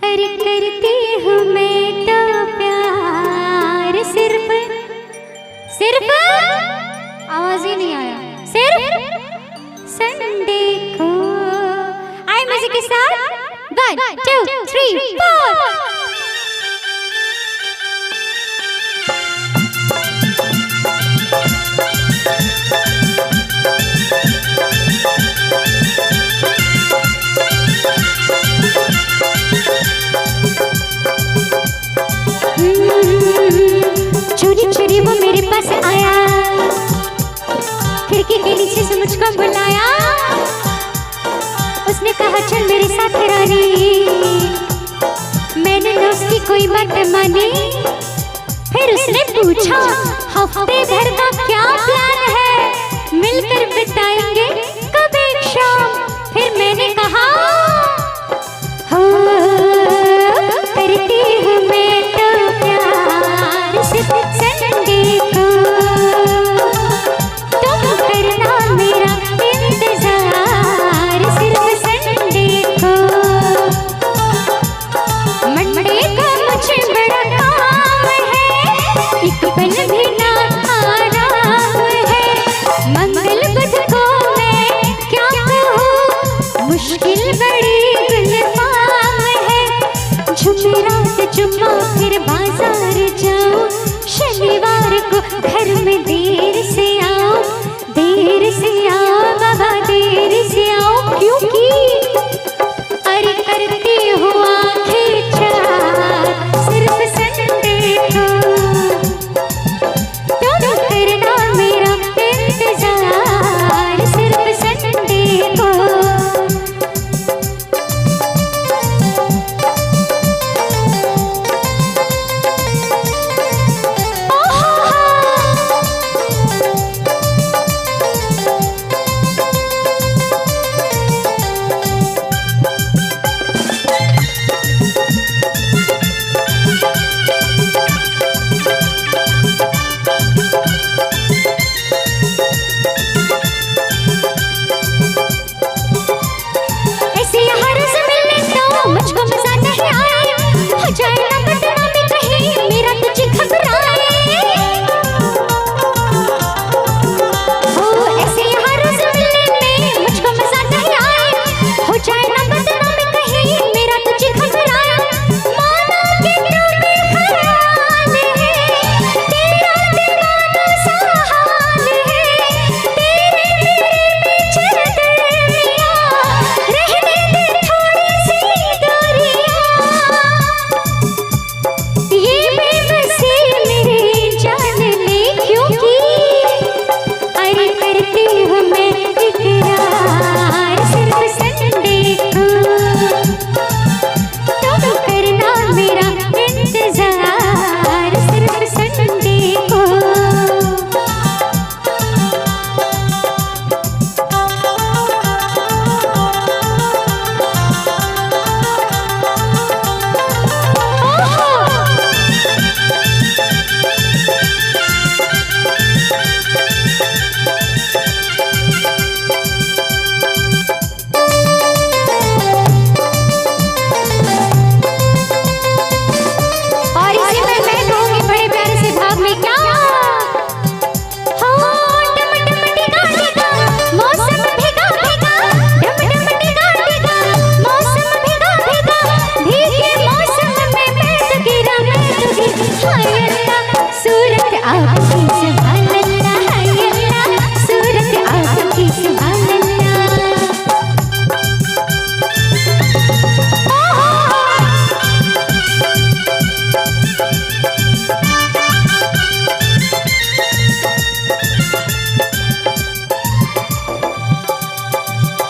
अरे करती हूँ मैं तो प्यार सिर्फ सिर्फ आवाज ही नहीं आया, सिर्फ संडे को। आई म्यूजिक के साथ 1 2 3 4। चोरी चोरी वो मेरे पास आया, खिड़की के नीचे से मुझको बुलाया। उसने कहा चल मेरे साथ रानी, मैंने ना उसकी कोई बात मानी। फिर उसने पूछा हफ्ते भर का क्या प्लान है, मिलकर बिताएंगे कब एक शाम। फिर मैंने कहा हो करती हूँ मैं तो प्यार सिर्फ संडे को, तुम करना मेरा इंतजार सिर्फ संडे को। मंडे का मुझे बड़ा काम है, एक पल भी ना आराम है। मंगल बुध को मैं क्या कहूँ, मुश्किल बड़ी गुलफाम है। जुमेरात जुम्मा फिर बाजार जाओ, शनिवार को घर में देर से आओ, देर से आओ बाबा देर से आओ। क्योंकि अरे करती हूँ आंखें चार सिर्फ संडे को, तुम करना मेरा इंतजार सिर्फ संडे को। मुझको मजा नहीं आया, हो जाए ना बदनामी कहीं मेरा तुझे घबराए। हो ऐसे यहाँ रोज मिलने में मुझको मजा नहीं आया, हो जाए ना बदनामी कहीं मेरा तुझे घबराया। मानो कि तू बेख्याल है, तेरा दीवाना सा हाल है, तेरे पीछे दरमिया रहने दे थोड़ी सी ये बेबसी मेरी जान ले। क्योंकि अरे करती हूँ मैं इकरार सिर्फ संडे को, तुम करना मेरा इंतजार सिर्फ संडे को।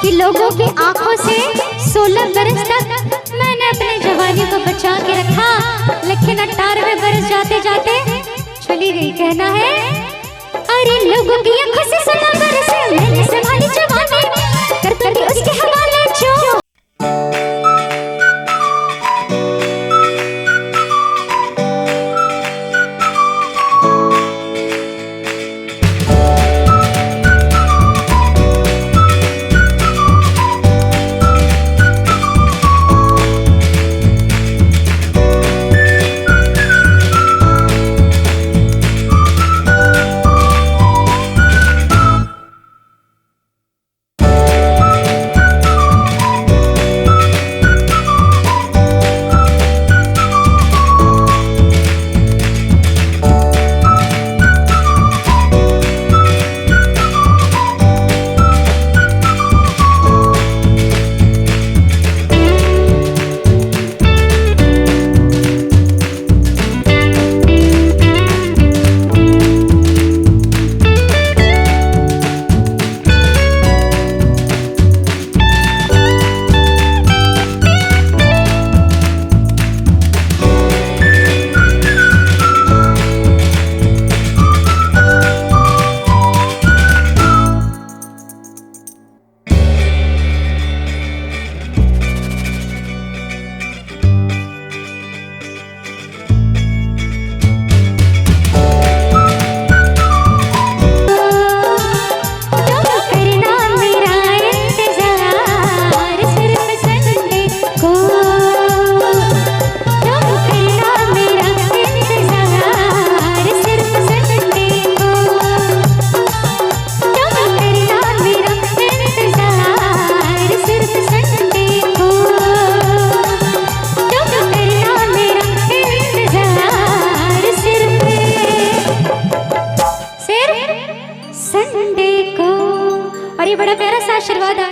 कि लोगों की आंखों से 16 बरस तक मैंने अपनी जवानी को बचा के रखा, लेकिन 18वें बरस जाते जाते चली गई। कहना है अरे लोगों की आंखों से